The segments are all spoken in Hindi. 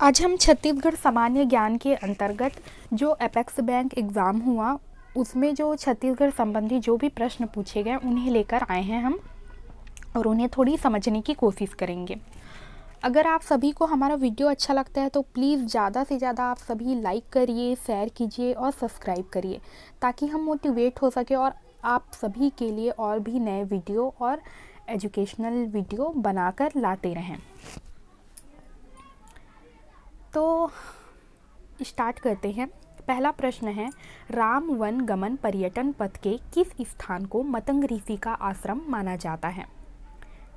आज हम छत्तीसगढ़ सामान्य ज्ञान के अंतर्गत जो अपेक्स बैंक एग्ज़ाम हुआ उसमें जो छत्तीसगढ़ संबंधी जो भी प्रश्न पूछे गए उन्हें लेकर आए हैं हम और उन्हें थोड़ी समझने की कोशिश करेंगे। अगर आप सभी को हमारा वीडियो अच्छा लगता है तो प्लीज़ ज़्यादा से ज़्यादा आप सभी लाइक करिए, शेयर कीजिए और सब्सक्राइब करिए ताकि हम मोटिवेट हो सके और आप सभी के लिए और भी नए वीडियो और एजुकेशनल वीडियो बनाकर लाते रहें। तो स्टार्ट करते हैं। पहला प्रश्न है, राम वन गमन पर्यटन पथ के किस स्थान को मतंग ऋषि का आश्रम माना जाता है?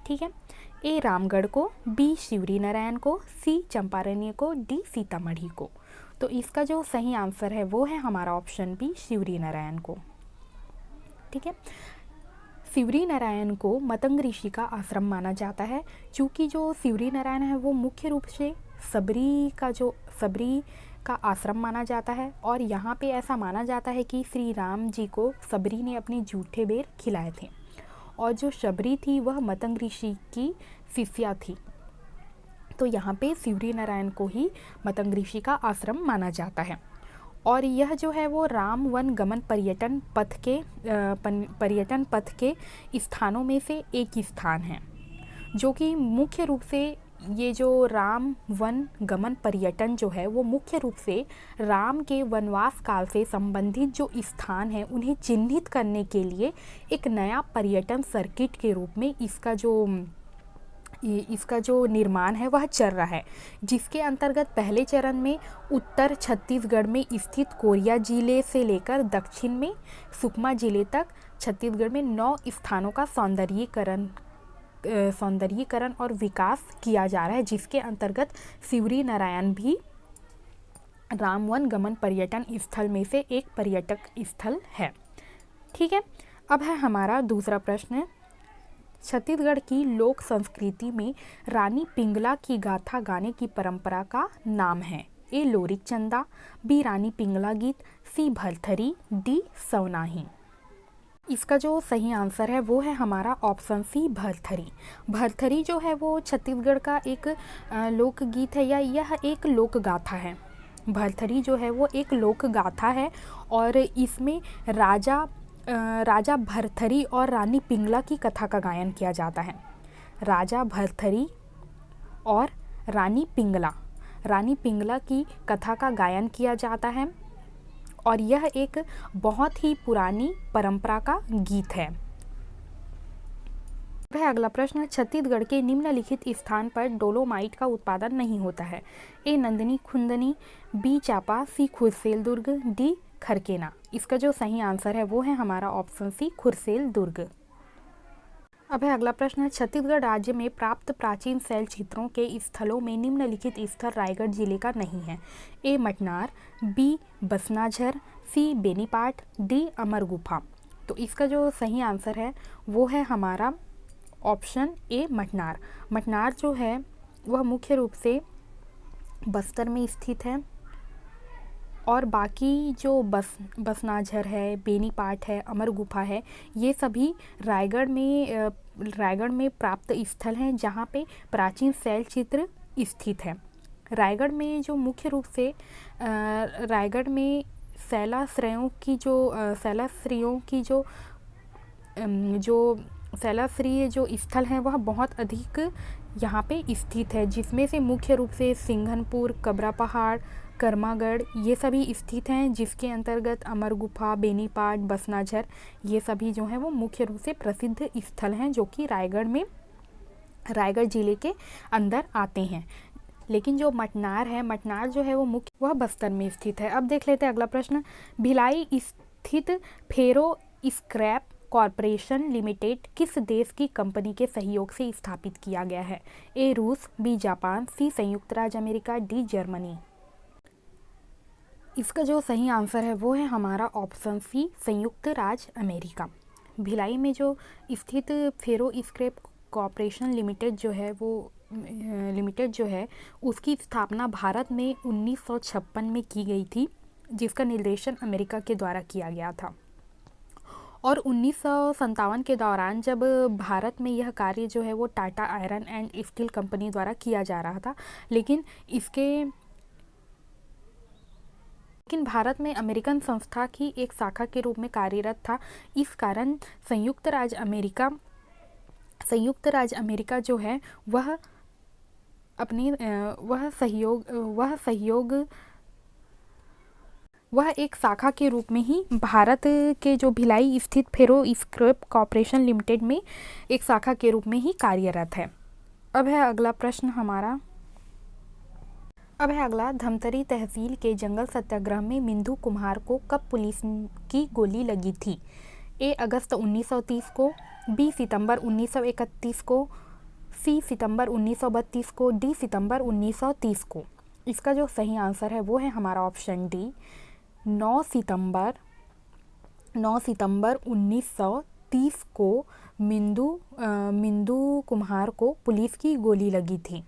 ठीक है, ए रामगढ़ को, बी शिवरी नारायण को, सी चंपारण्य को, डी सीतामढ़ी को। तो इसका जो सही आंसर है वो है हमारा ऑप्शन बी शिवरी नारायण को। ठीक है, शिवरी नारायण को मतंग ऋषि का आश्रम माना जाता है क्योंकि जो शिवरी नारायण है वो मुख्य रूप से सबरी का आश्रम माना जाता है और यहाँ पे ऐसा माना जाता है कि श्री राम जी को सबरी ने अपने जूठे बेर खिलाए थे और जो शबरी थी वह मतंग ऋषि की शिष्या थी। तो यहाँ पे शिवरी नारायण को ही मतंग ऋषि का आश्रम माना जाता है और यह जो है वो राम वन गमन पर्यटन पथ के स्थानों में से एक स्थान है जो कि मुख्य रूप से ये जो राम वन गमन पर्यटन जो है वो मुख्य रूप से राम के वनवास काल से संबंधित जो स्थान है उन्हें चिन्हित करने के लिए एक नया पर्यटन सर्किट के रूप में इसका जो निर्माण है वह चल रहा है, जिसके अंतर्गत पहले चरण में उत्तर छत्तीसगढ़ में स्थित कोरिया जिले से लेकर दक्षिण में सुकमा जिले तक छत्तीसगढ़ में 9 स्थानों का सौंदर्यीकरण और विकास किया जा रहा है, जिसके अंतर्गत शिवरी नारायण भी रामवन गमन पर्यटन स्थल में से एक पर्यटक स्थल है। ठीक है, अब है हमारा दूसरा प्रश्न। छत्तीसगढ़ की लोक संस्कृति में रानी पिंगला की गाथा गाने की परंपरा का नाम है? ए लोरिक चंदा, बी रानी पिंगला गीत, सी भरथरी, डी सवनाही। इसका जो सही आंसर है वो है हमारा ऑप्शन सी भरथरी। भरथरी जो है वो छत्तीसगढ़ का एक लोकगीत है या यह एक लोक गाथा है। भरथरी जो है वो एक लोक गाथा है और इसमें राजा भरथरी और रानी पिंगला की कथा का गायन किया जाता है। राजा भरथरी और रानी पिंगला की कथा का गायन किया जाता है और यह एक बहुत ही पुरानी परंपरा का गीत है। वह अगला प्रश्न, छत्तीसगढ़ के निम्नलिखित स्थान पर डोलोमाइट का उत्पादन नहीं होता है? ए नंदनी खुंदनी, बी चापा, सी खुरसेल दुर्ग, डी खरकेना। इसका जो सही आंसर है वो है हमारा ऑप्शन सी खुरसेल दुर्ग। अब है अगला प्रश्न, छत्तीसगढ़ राज्य में प्राप्त प्राचीन शैल चित्रों के स्थलों में निम्नलिखित स्थल रायगढ़ जिले का नहीं है? ए मटनार, बी बसनाझर, सी बेनीपाट, डी अमर गुफा। तो इसका जो सही आंसर है वो है हमारा ऑप्शन ए मटनार। मटनार जो है वह मुख्य रूप से बस्तर में स्थित है और बाकी जो बसनाझर है, बेनीपाट है, अमर गुफा है, ये सभी रायगढ़ में प्राप्त स्थल हैं जहाँ पे प्राचीन शैल चित्र स्थित है। रायगढ़ में जो मुख्य रूप से रायगढ़ में शैलाश्रीय जो स्थल हैं वह बहुत अधिक यहाँ पे स्थित है, जिसमें से मुख्य रूप से सिंघनपुर, कबरा पहाड़, कर्मागढ़ ये सभी स्थित हैं, जिसके अंतर्गत अमर गुफा, बेनीपाट, बसनाझर ये सभी जो हैं वो मुख्य रूप से प्रसिद्ध स्थल हैं जो कि रायगढ़ जिले के अंदर आते हैं। लेकिन जो मटनार जो है वह बस्तर में स्थित है। अब देख लेते हैं अगला प्रश्न। भिलाई स्थित फेरो स्क्रैप कॉरपोरेशन लिमिटेड किस देश की कंपनी के सहयोग से स्थापित किया गया है? ए रूस, बी जापान, सी संयुक्त राज्य अमेरिका, डी जर्मनी। इसका जो सही आंसर है वो है हमारा ऑप्शन सी संयुक्त राज्य अमेरिका। भिलाई में जो स्थित फेरो स्क्रैप कॉरपोरेशन लिमिटेड जो है उसकी स्थापना भारत में 1956 में की गई थी, जिसका निर्देशन अमेरिका के द्वारा किया गया था और 1957 के दौरान जब भारत में यह कार्य जो है वो Tata iron and steel company द्वारा किया जा रहा था, लेकिन भारत में अमेरिकन संस्था की एक शाखा के रूप में कार्यरत था। इस कारण संयुक्त राज्य अमेरिका जो है वह एक शाखा के रूप में ही भारत के जो भिलाई स्थित फेरो स्क्रैप कॉर्पोरेशन लिमिटेड में एक शाखा के रूप में ही कार्यरत है। अब है अगला धमतरी तहसील के जंगल सत्याग्रह में मिंदू कुम्हार को कब पुलिस की गोली लगी थी? ए अगस्त 1930 को, बी सितंबर 1931 को, सी सितंबर 1932 को, डी सितंबर 1930 को। इसका जो सही आंसर है वो है हमारा ऑप्शन डी, 9 सितंबर 1930 को मिंदू कुम्हार को पुलिस की गोली लगी थी।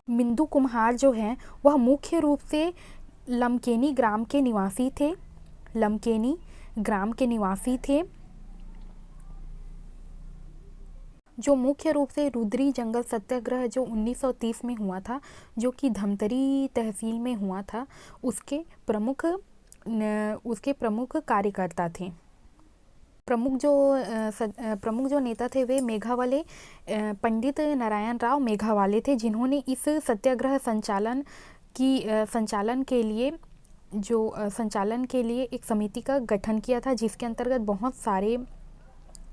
मिंदू कुम्हार जो हैं वह मुख्य रूप से लमकेनी ग्राम के निवासी थे, जो मुख्य रूप से रुद्री जंगल सत्याग्रह जो 1930 में हुआ था, जो कि धमतरी तहसील में हुआ था, उसके प्रमुख कार्यकर्ता थे। प्रमुख जो नेता थे वे मेघावाले, पंडित नारायण राव मेघावाले थे, जिन्होंने इस सत्याग्रह संचालन के लिए एक समिति का गठन किया था, जिसके अंतर्गत बहुत सारे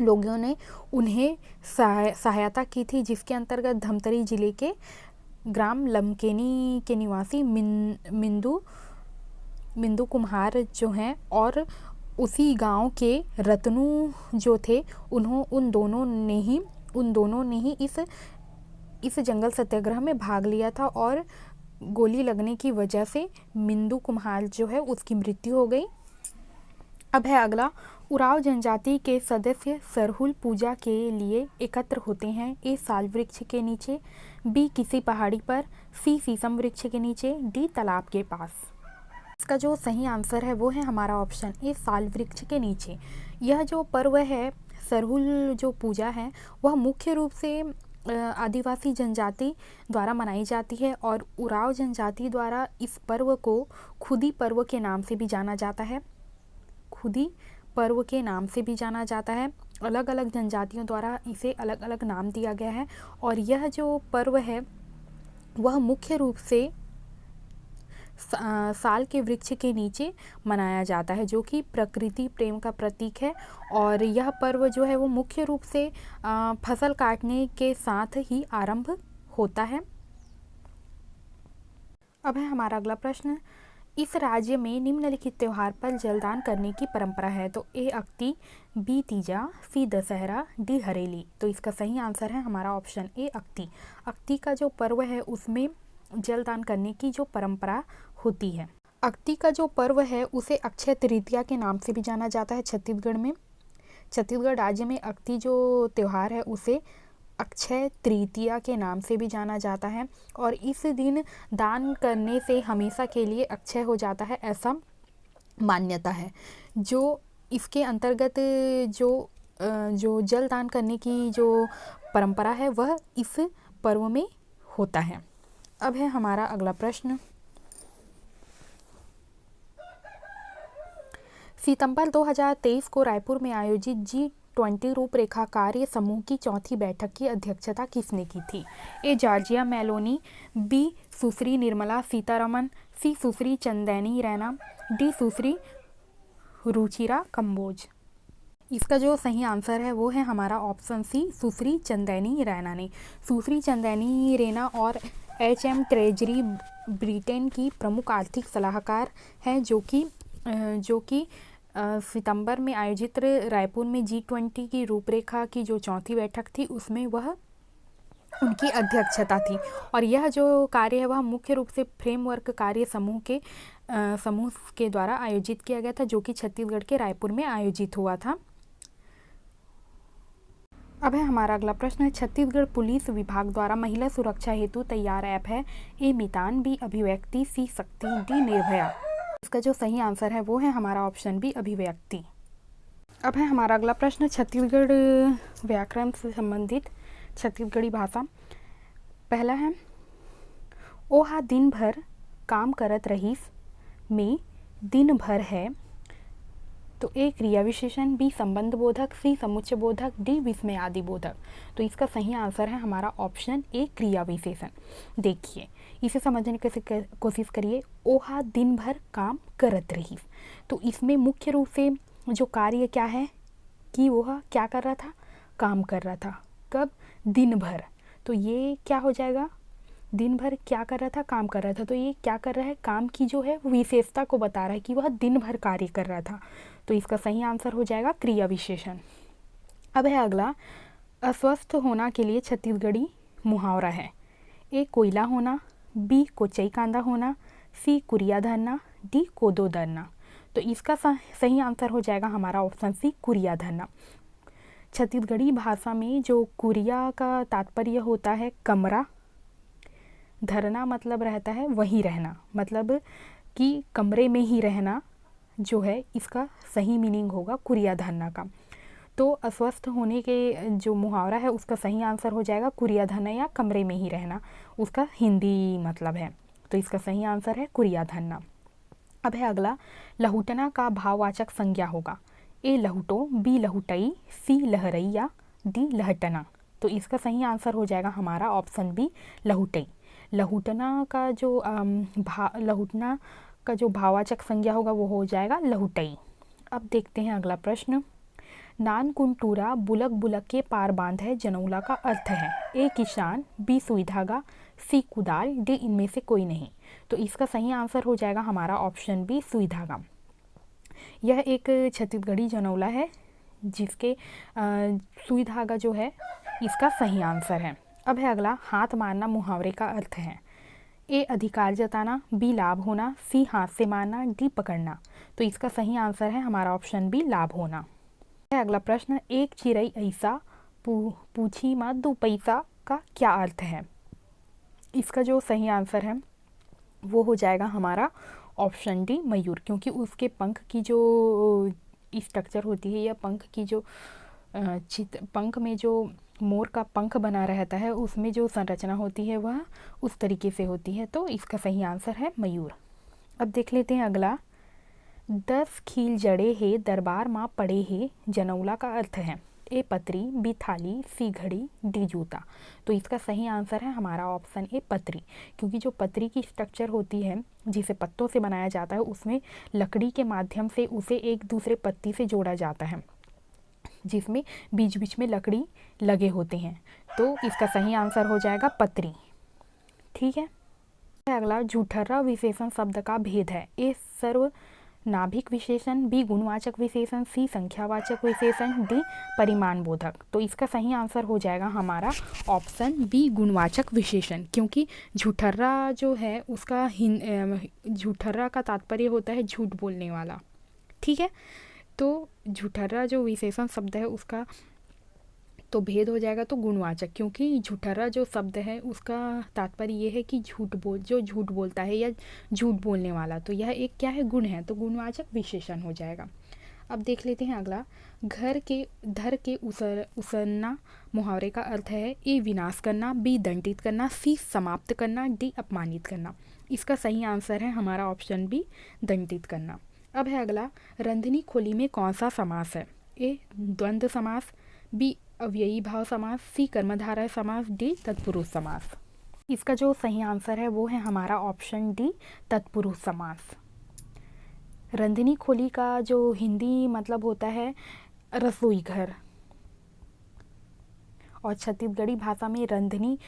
लोगों ने उन्हें सहायता की थी, जिसके अंतर्गत धमतरी जिले के ग्राम लमकेनी के निवासी मिंदू कुम्हार जो हैं और उसी गांव के रतनू जो थे, उन दोनों ने ही इस जंगल सत्याग्रह में भाग लिया था और गोली लगने की वजह से मिंदू कुम्हार जो है उसकी मृत्यु हो गई। अब है अगला, उरांव जनजाति के सदस्य सरहुल पूजा के लिए एकत्र होते हैं। ए साल वृक्ष के नीचे, बी किसी पहाड़ी पर, सी शीशम वृक्ष के नीचे, डी तालाब के पास। इसका जो सही आंसर है वो है हमारा ऑप्शन ए, साल वृक्ष के नीचे। यह जो पर्व है सरहुल जो पूजा है वह मुख्य रूप से आदिवासी जनजाति द्वारा मनाई जाती है और उरांव जनजाति द्वारा इस पर्व को खुदी पर्व के नाम से भी जाना जाता है। अलग अलग जनजातियों द्वारा इसे अलग अलग नाम दिया गया है और यह जो पर्व है वह मुख्य रूप से साल के वृक्ष के नीचे मनाया जाता है, जो कि प्रकृति प्रेम का प्रतीक है। और यह पर्व जो है वो मुख्य रूप से फसल काटने के साथ ही आरंभ होता है। अब है हमारा अगला प्रश्न, इस राज्य में निम्नलिखित त्योहार पर जलदान करने की परंपरा है? तो ए अक्ति, बी तीजा, सी दशहरा, डी हरेली। तो इसका सही आंसर है हमारा ऑप्शन ए अक्ति। अक्ति का जो पर्व है उसमें जलदान करने की जो परंपरा होती है। अक्ति का जो पर्व है उसे अक्षय तृतीया के नाम से भी जाना जाता है। छत्तीसगढ़ राज्य में अक्ति जो त्यौहार है उसे अक्षय तृतीया के नाम से भी जाना जाता है और इस दिन दान करने से हमेशा के लिए अक्षय हो जाता है, ऐसा मान्यता है। जो इसके अंतर्गत जो जल दान करने की जो परंपरा है वह इस पर्व में होता है। अब है हमारा अगला प्रश्न, सितंबर 2023 को रायपुर में आयोजित G20 रूपरेखा कार्य समूह की चौथी बैठक की अध्यक्षता किसने की थी? ए जॉर्जिया मेलोनी, बी सुश्री निर्मला सीतारमण, सी सुश्री चंदैनी रैना, डी सुश्री रुचिरा कंबोज। इसका जो सही आंसर है वो है हमारा ऑप्शन सी, सुश्री चंदैनी रैना ने। सुश्री चंदैनी रैना और HM ट्रेजरी ब्रिटेन की प्रमुख आर्थिक सलाहकार हैं, जो कि सितंबर में आयोजित रायपुर में G20 की रूपरेखा की जो चौथी बैठक थी उसमें वह उनकी अध्यक्षता थी। और यह जो कार्य है वह मुख्य रूप से फ्रेमवर्क कार्य समूह के द्वारा आयोजित किया गया था, जो कि छत्तीसगढ़ के रायपुर में आयोजित हुआ था। अब है हमारा अगला प्रश्न, छत्तीसगढ़ पुलिस विभाग द्वारा महिला सुरक्षा हेतु तैयार ऐप है? ए मितान, बी अभिव्यक्ति, सी शक्ति, डी निर्भया। इसका जो सही आंसर है वो है हमारा ऑप्शन बी, अभिव्यक्ति। अब है हमारा अगला प्रश्न छत्तीसगढ़ व्याकरण से संबंधित छत्तीसगढ़ी भाषा। पहला है ओहा दिन भर काम करत रहीस में दिन भर है, तो ए क्रिया विशेषण, बी संबंध बोधक, सी समुच्चय बोधक, डी विस्मय आदि बोधक। तो इसका सही आंसर है हमारा ऑप्शन ए क्रिया विशेषण। देखिए इसे समझने की कोशिश करिए। ओहा दिन भर काम करत रहीस, तो इसमें मुख्य रूप से जो कार्य क्या है कि वह क्या कर रहा था, काम कर रहा था। कब? दिन भर। तो ये क्या हो जाएगा, दिन भर क्या कर रहा था, काम कर रहा था। तो ये क्या कर रहा है, काम की जो है विशेषता को बता रहा है कि वह दिन भर कार्य कर रहा था। तो इसका सही आंसर हो जाएगा क्रिया विशेषण। अब है अगला अस्वस्थ होना के लिए छत्तीसगढ़ी मुहावरा है। ए कोयला होना, बी कोचई कांदा होना, सी कुरिया धरना, डी कोदो धरना। तो इसका सही आंसर हो जाएगा हमारा ऑप्शन सी कुरिया धरना। छत्तीसगढ़ी भाषा में जो कुरिया का तात्पर्य होता है कमरा, धरना मतलब रहता है वहीं रहना, मतलब कि कमरे में ही रहना जो है, इसका सही मीनिंग होगा कुरिया धरना का। तो अस्वस्थ होने के जो मुहावरा है उसका सही आंसर हो जाएगा कुरिया धरना या कमरे में ही रहना, उसका हिंदी मतलब है। तो इसका सही आंसर है कुरिया धरना। अब है अगला लहुटना का भाववाचक संज्ञा होगा। ए लहुटो, बी लहुटई, सी लहरैया, डी लहटना। तो इसका सही आंसर हो जाएगा हमारा ऑप्शन बी लहुटई। लहुटना का जो भाववाचक संज्ञा होगा वो हो जाएगा लहुटई। अब देखते हैं अगला प्रश्न। नान कुंटूरा बुलक बुलक के पार बांध है जनौला का अर्थ है। ए किसान, बी सुई धागा, सी कुदाल, डी इनमें से कोई नहीं। तो इसका सही आंसर हो जाएगा हमारा ऑप्शन बी सुई धागा। यह एक छत्तीसगढ़ी जनौला है जिसके सुई धागा जो है इसका सही आंसर है। अब है अगला हाथ मारना मुहावरे का अर्थ है। ए अधिकार जताना, बी लाभ होना, सी हाथ से मारना, डी पकड़ना। तो इसका सही आंसर है हमारा ऑप्शन बी लाभ होना। है अगला प्रश्न। एक चिड़ई ऐसा पूछी मत दो पैसा का क्या अर्थ है। इसका जो सही आंसर है वो हो जाएगा हमारा ऑप्शन डी मयूर, क्योंकि उसके पंख की जो स्ट्रक्चर होती है या पंख की जो पंख में जो मोर का पंख बना रहता है उसमें जो संरचना होती है वह उस तरीके से होती है। तो इसका सही आंसर है मयूर। अब देख लेते हैं अगला। 10 खील जड़े है दरबार माँ पड़े है जनौला का अर्थ है। ए पतरी, बी थाली, सी घड़ी, डी जूता। तो इसका सही आंसर है हमारा ऑप्शन ए पतरी, क्योंकि जो पतरी की स्ट्रक्चर होती है जिसे पत्तों से बनाया जाता है उसमें लकड़ी के माध्यम से उसे एक दूसरे पत्ती से जोड़ा जाता है जिसमें बीच बीच में लकड़ी लगे होते हैं। तो इसका सही आंसर हो जाएगा पतरी। ठीक है। अगला झूठर्रा विशेषण शब्द का भेद है। ए सर्व नाभिक विशेषण, बी गुणवाचक विशेषण, सी संख्यावाचक विशेषण, डी परिमाण बोधक। तो इसका सही आंसर हो जाएगा हमारा ऑप्शन बी गुणवाचक विशेषण, क्योंकि झूठर्रा जो है उसका झूठर्रा का तात्पर्य होता है झूठ बोलने वाला। ठीक है। तो झूठर्रा जो विशेषण शब्द है उसका तो भेद हो जाएगा तो गुणवाचक, क्योंकि झूठर्रा जो शब्द है उसका तात्पर्य ये है कि जो झूठ बोलता है या झूठ बोलने वाला। तो यह एक क्या है, गुण है, तो गुणवाचक विशेषण हो जाएगा। अब देख लेते हैं अगला। धर के उसरना मुहावरे का अर्थ है। ए विनाश करना, बी दंडित करना, सी समाप्त करना, डी अपमानित करना। इसका सही आंसर है हमारा ऑप्शन बी दंडित करना। अब है अगला। रंधनी खोली में कौन सा समास है। ए द्वंद्व समास, बी अव्ययी भाव समास, सी कर्मधारय समास, डी तत्पुरुष समास। इसका जो सही आंसर है वो है हमारा ऑप्शन डी तत्पुरुष समास। रंधनी खोली का जो हिंदी मतलब होता है रसोई घर, और छत्तीसगढ़ी भाषा में रंधनी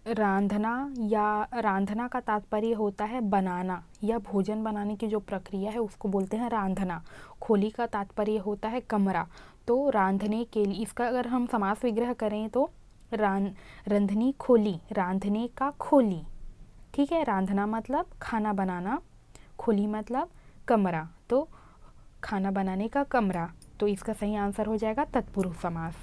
रांधना का तात्पर्य होता है बनाना या भोजन बनाने की जो प्रक्रिया है उसको बोलते हैं रांधना। खोली का तात्पर्य होता है कमरा। तो रांधने के लिए इसका अगर हम समास विग्रह करें तो रंधनी खोली, रांधने का खोली। ठीक है। रांधना मतलब खाना बनाना, खोली मतलब कमरा, तो खाना बनाने का कमरा। तो इसका सही आंसर हो जाएगा तत्पुरुष समास।